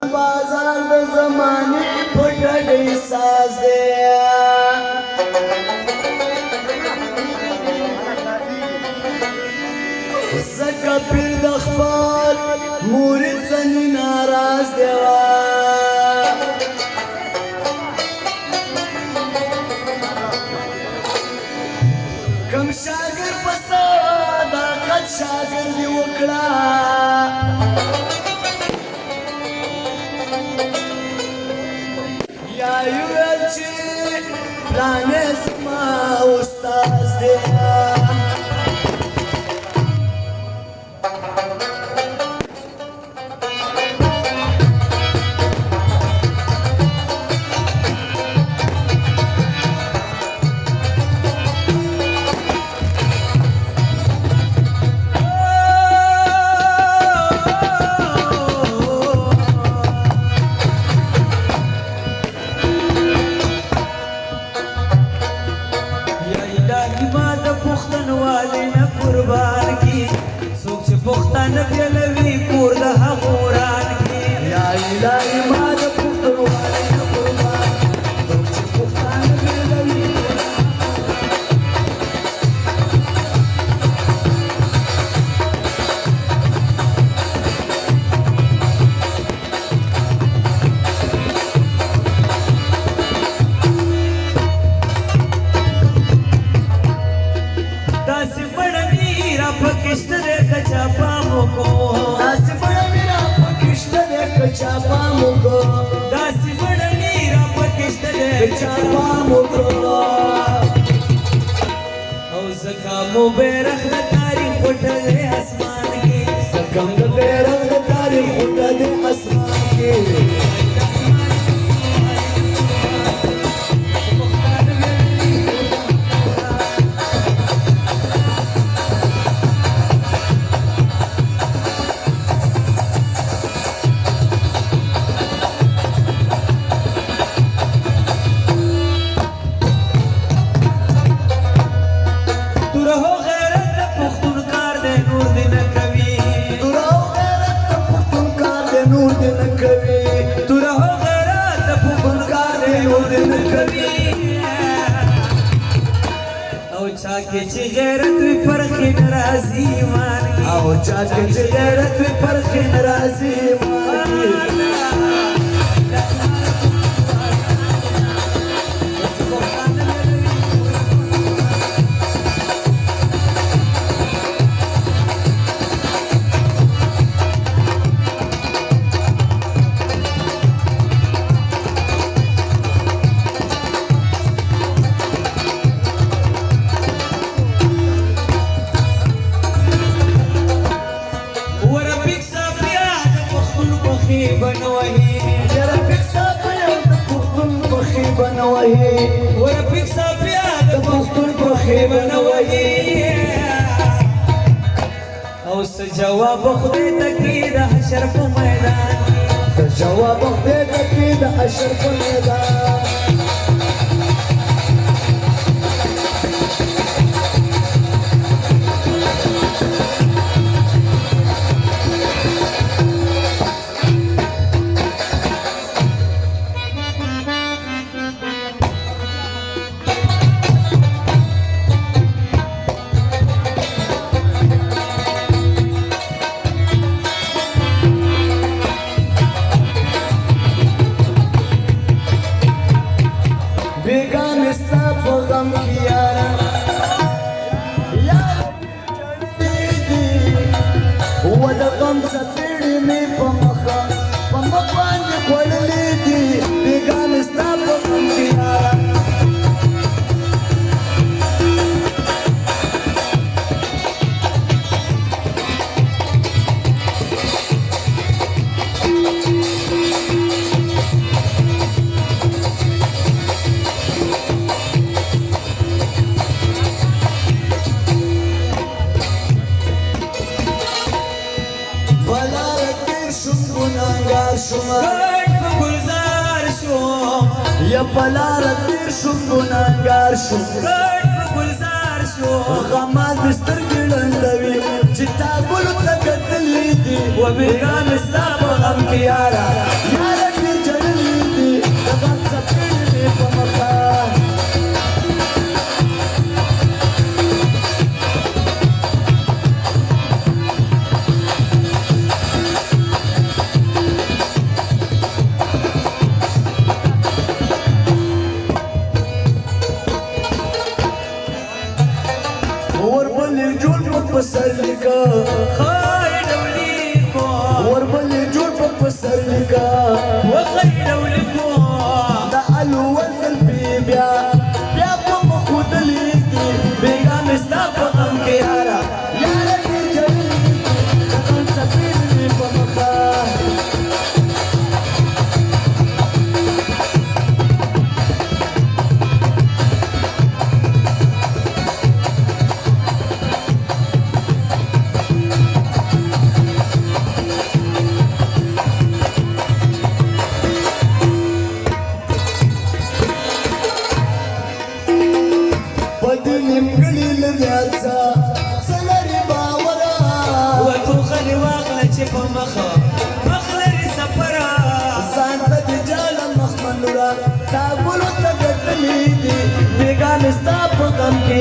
بازار د زمانې په ډډې ساز دی ځکه پیر د خپل مرید ځنې ناراض دی کم شاګر په صداقت شاګردي وکړه یا یویل چې پلانې زما استاز دی پښتانه پیلوي کور د هغو وران کې یا الهي ما د پښتونوالۍ نه قربان څوک چې پښتانه پیلوي داسې بڼه را پکشته دی که چا پام وکړو داسې بڼه را پکشته دی که چا پام وکړو داسې بڼه را پکشته دی که چا پام وکړو او ځکه مو بیرغ د تاریخ وټلی اسمان کې ځکه مو بیرغ د تاریخ وټلی اسمان کې چاکه چې غیرت وي پرخې ناراضي ایمان کې او چاکه چې غیرت وي پرخې ناراضي ایمان کې ورپیک صافیا د پښتون په خیبه نه وهي او څه جواب خدای ته کې د حشر په میدان څه جواب خدای ته کې د حشر په میدان یا پلار تیر شم گناهگار شم ګډ په گلزار شو غماز بستر کې لنډوي چې تا ګلو ته کتلې دي و بیګانې ستا په غم کې یاره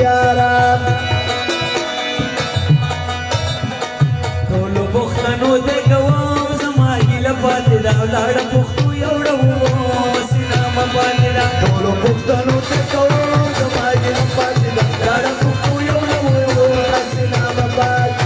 یارا ټولو پښتنو ته کوم زما هیله پاتې ده ولاړه پښتو یوړه وسیله مه پاتې ده ټولو پښتنو ته کوم زما هیله پاتې ده ولاړه پښتو یوړه وسیله مه پاتې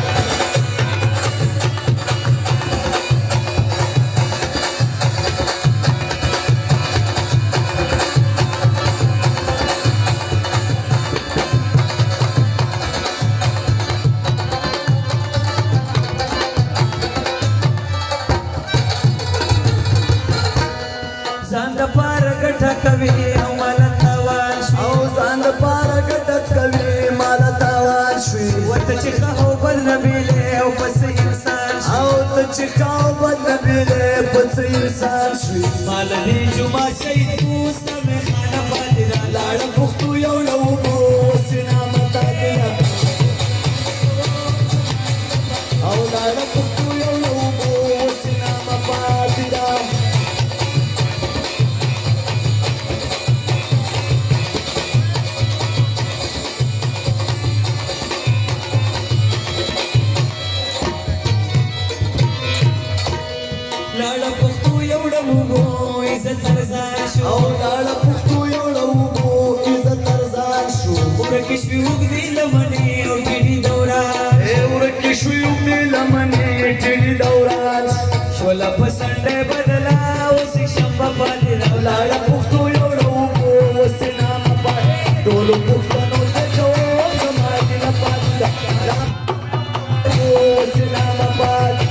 ځان د پاره ګټه کوي او مال تاوان شي او ځان د پاره ګټه کوي مال تاوان شي ورته چې خو بد نه بیلې او پس انسان شي او ته چې خو بد نه بیلې پس انسان شي مال دې جمعه شهید دوست مې خانه پاتې ده لاړه پښتو یو نو سینا متا دې او لاړه پښتو یو نو سینا متا دې لاړه پښتو یوړه وګو عزت ارزان شو او لاړه پښتو یوړه وګو عزت ارزان شو ورکه شوي وګدي لمنې او ټیډي دوران ورکه شوي وګدي لمنې ټیډي دوران شوله پسنډه بدلا اوس شمبه پاتې ده لاړه پښتو یوړه وګو وسنا پاتې ټولو پښتنو ته کوم زما دله پاتې ده وسنا پاتې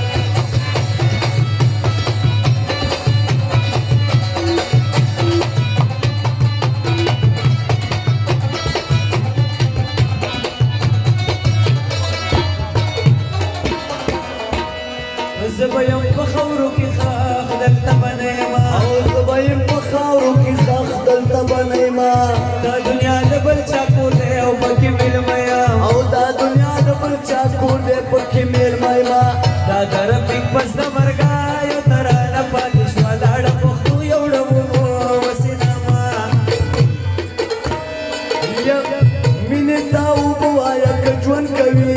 زه به یم په خاورو کې ښخ دلته به نه یم او زه به یم په خاورو کې ښخ دلته به نه یم دا دنیا د بل چا کور دی او پکې مېلمه یم او دا دنیا د بل چا کور دی پکې مېلمه یم دا د رفیق پس د مرګایو ترانه پاتې شوه لاړه پښتو یوړه وسینامه مینې تا اوبه وایه که ژوند کوي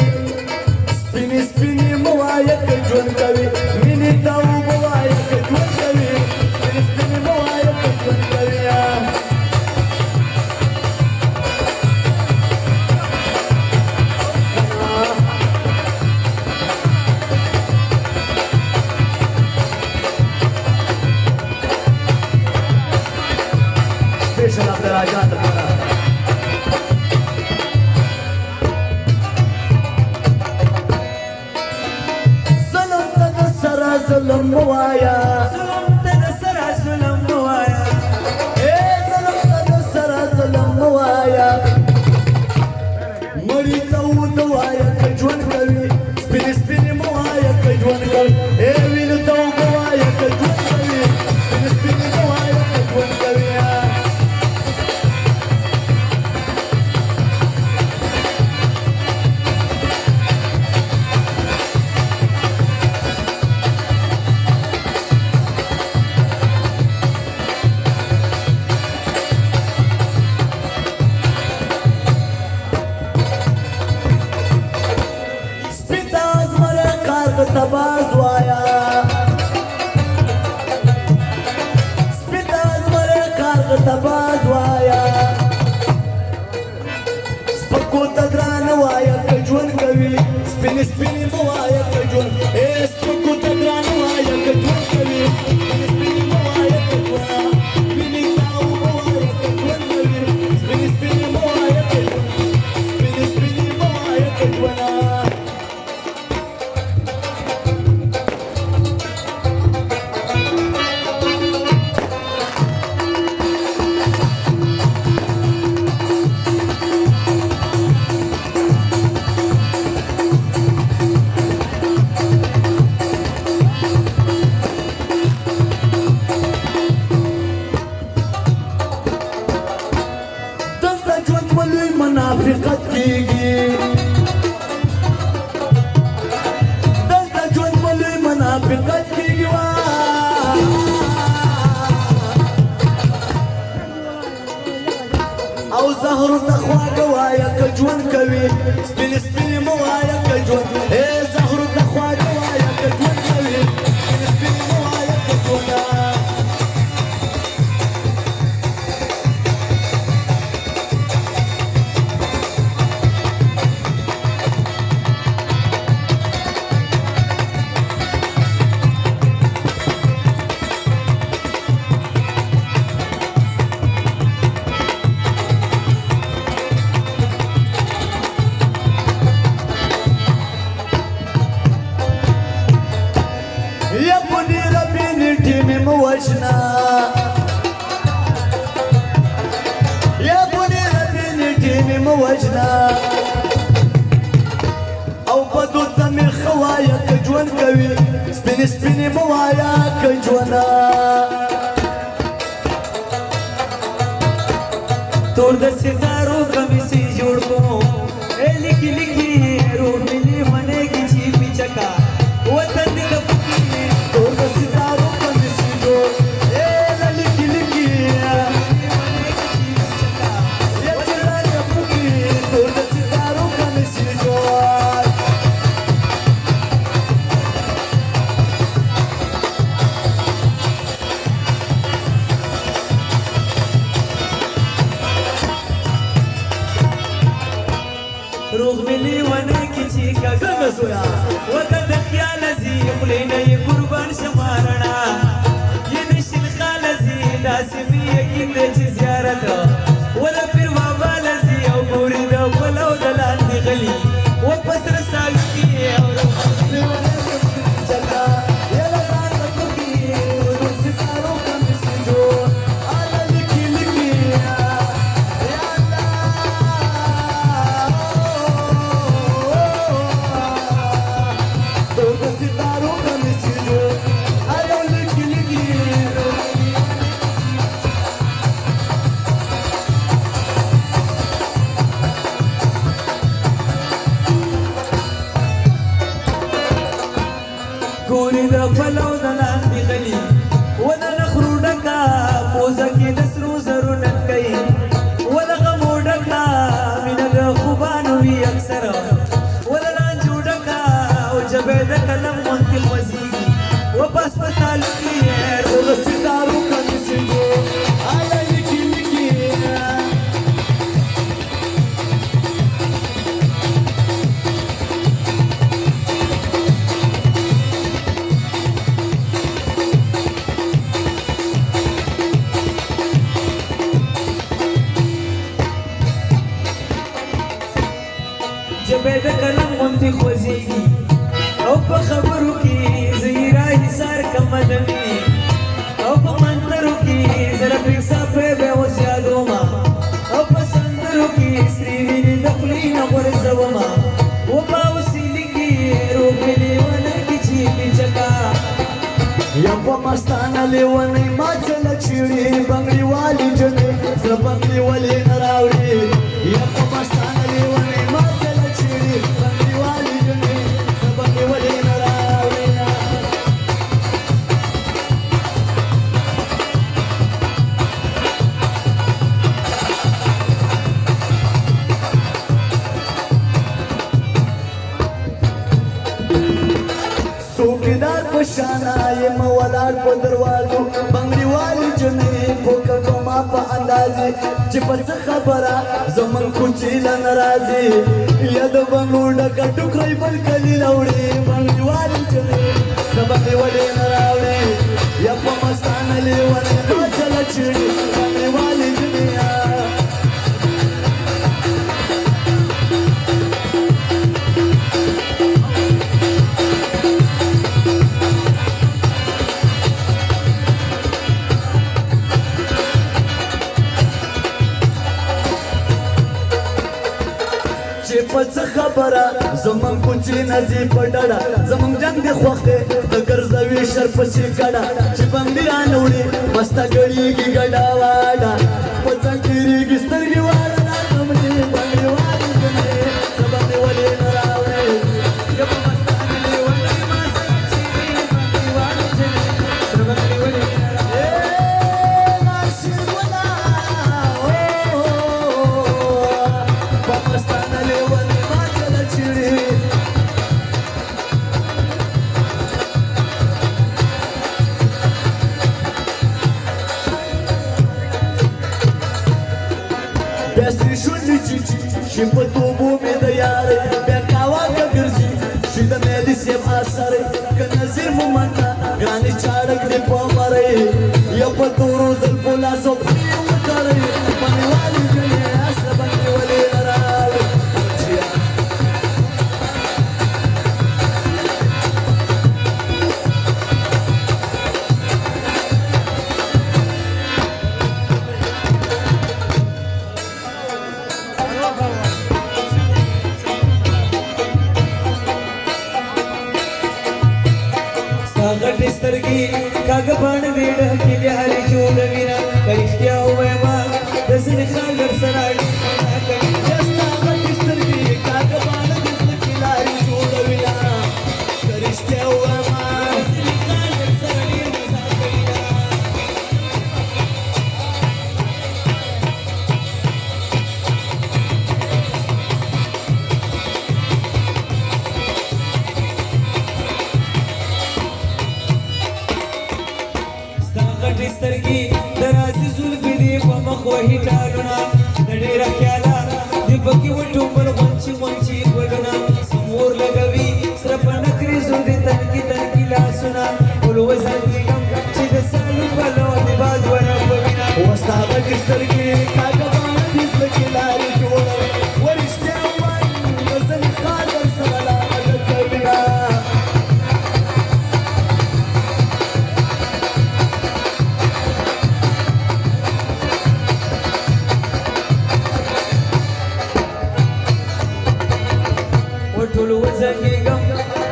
سپینې سپینې مه وایه که ژوند کوي مینې ته اوبه وایه که ژوند کوي سپینې سپینې مه وایه که ژوند کوي स्पेशल आपल्या राजात ظلم موایا ظلم ته د سره ظلم موایا اے ظلم ته د سره ظلم موایا مړی ته ودوایا که ژوند کوي سپینې سپینې موایا که ژوند کوي اے وینو ته ووایا که ژوند کوي سپینې سپینې موایا که ژوند کوي تباز وایا سپیتا زمره کار تباز وایا سپکو تدران وایا که ژوند کوي سپینې سپینې مه وایه که ژوند اے سپکو تدران وایا که ژوند کوي سپینې سپینې مه وایه که ژوند مینې تا اوبه وایه که ژوند کوي سپینې سپینې مه وایه که ژوند سپینې سپینې مه وایه که ژوند سپین سپین موایا کجون اے زهر د خواږه وایا کجون کوي سپین سپین موایا کجون وجنا يا بني ربي تيمي موجنا او بدو دم الخوايا كجوان قوي سبين سبين موايا كجوانا تور د ستارو کمیسي جوړ کو اے لکی لکی روح ملي منه کی چی پیچکا وطن د فقیر تور د ستارو روغ ملي ونه کی چی کا سویا وکد خیال زی خلینا ی قربان شمارنا ی نشل خالزی لازمی یقین چ زیارت ولا پیر بابا لزی او ګوري د ولو دلان دی غلی و پسر سالکی او چکا یلا ځان پکې ورو ستارو کم سجو الا لکی لکی ګوري د فلو دلان دی غلی ولا نخرو ډکا پوزه کې د سرو زرو نټکي ولا غمو ډکا مینه د خوبانو وی اکثر ولا لانجو ډکا او جبه د کلم مونږ مزيږي و بس پتال کې ورو ستارو کله سيجو آیا لکی لکی جبه د کلم غونتی خوځيږي او په خبرو کې زهیرا حصار کمدمي او په منترو کې زره پیسا په به وسیادو ما او په سندرو کې سری ویني د خلینو ورزوما و په وسیلې کې روح ملي ونه کې چی پیچکا یا په مستانه لیونی ما چل چیړي بنگړي والی جنې زړه بنگړي ولې نه راوړي یا په مستانه لیونی ما سوکیدار پشانا یہ موالات په دروازو بنگړي والی جنې پوکا کوما په اندازې چې پڅ خبره زمون کوچی ل ناراضي یاد بنګو ډکه ټوکرای بل کلی لوړي بنگړي والی جنې سبق ولې نراوړي یا په مستانه لیوانه نو چل چړي بنگړي والی جنې پڅ خبره زمون کوچی نزی پډړه زمون جنگ دی خوخته د ګرځوي شر پسې کډه چې بنگړي رانوړي مستا ګړيږي ګډا واډه پڅ کېږي سترګي واړه راځمې بنگړي واړه کنه سبا دی ولې نراوړې یو مستا دی ولې ما سچې بنگړي واړه کنه سبا دی ولې نراوړې ماشي ولا او مستا دی ولې بيسري شونډې چیچي شي په توبو مې د یارۍ بیا کاواکه ګرځي شي د مهدي صاحب اثرۍ که نظیر مومنده ګرانې چاړک دې په مرۍ یو په تورو زلفو لاسو پرې وتړۍ بڼېوالې جنې اسه بندې ولې لرالې غټې سترګې کاږه باڼه دې ډکې دي هرې جوړوینه که رښتیا ووایم د ځینې خلک سره اړیکه کوي ستا غټې سترګې کاږه باڼه دې ځمکې لارې جوړوینه که رښتیا ووایم د ځینې خلک سره ډېر مزاح کوینه غټې سترګې د رازي زلفې دې په مخ وهي ټالونه د ډېره خیاله دې پکې وټومبل غونچې غونچې ګلونه سمور لګوي سره په نکریزو دې تنکي تنکي لاسونه ولوځه کېږم چې د سالو پلو دې باد ورپوینه وستا غټې سترګې کاږه باڼه دې ځمکې لارې جوړوي ورښتیا ووایم د ځینې خلک سره لاره کوینه ټول وزنګېږم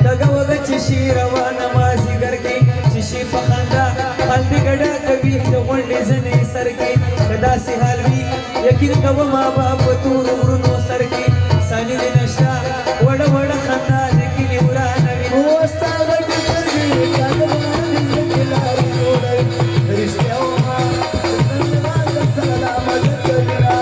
دغه وږه چې شي روانه مازدیګر کې چې شي په خندا خلک ګډه کوي د غونډې زنې سر کې که داسې حال وي یقین کوم ما به په تورو غرونو سر کې سالي دې نشته وړه وړه خندا د کلي ورانه وي وستا غټې سترګې کاږه باڼه دې ځمکې لارې جوړوي رښتیا ووایم د ځینې خلک سره لا مزه کوینه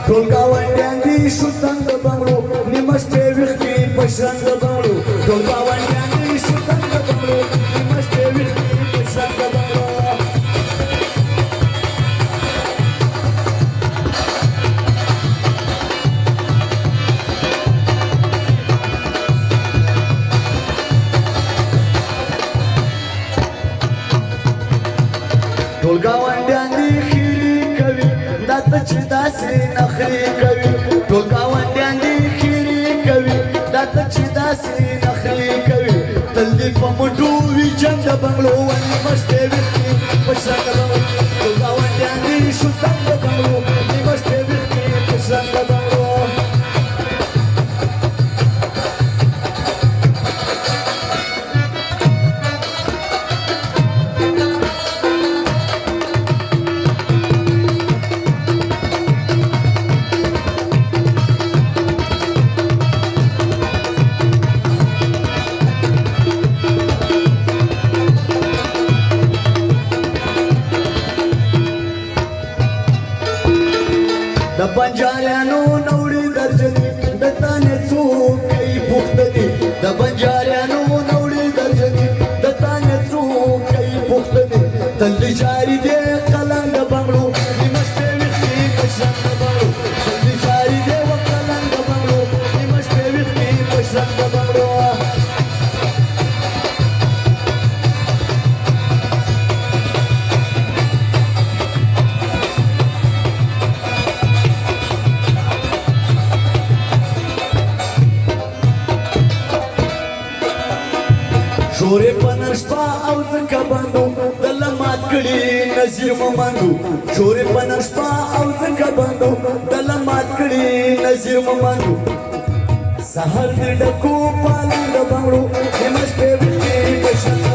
ټول ګاونډیان دي شو څنګ بنګړو نیمه شپې ویښتې په شرنګ بنګړو ټول ګاونډیان دي شو څنګ بنګړو نیمه شپې ویښتې په شرنګ بنګړو ټول ګاونډیان دي خیري کوي دا ته چې داسې نخرې کوي ټول ګاونډیان دي خیري کوي دا ته چې داسې نخرې کوي تل دې په مټو وي جنګ د بنګړو نیمه شپې ویښتې په شرنګ بنګړو ټول ګاونډیان دي شو څنګ بنګړو نیمه شپې ویښتې په شرنګ بنګړو د بنجاریانو نوړې درجنې د تانې څوک کوي پوښتنې د بنجاریانو نوړې درجنې د تانې څوک کوي پوښتنې تل دې جاري دی قلم د بنګړو نیمه شپې ویښتې په شرنګ د بنګړو تل دې جاري دی قلم د بنګړو نیمه شپې ویښتې په شرنګ د بنګړو شورې په نشپا او ځکه بندو دله مات کړي نظیر مومندو شورې په نشپا او ځکه بندو دله مات کړي نظیر مومندو سهار دې ډکو پالنګ د بنګړو نیمه شپې ویښتې په شرنګ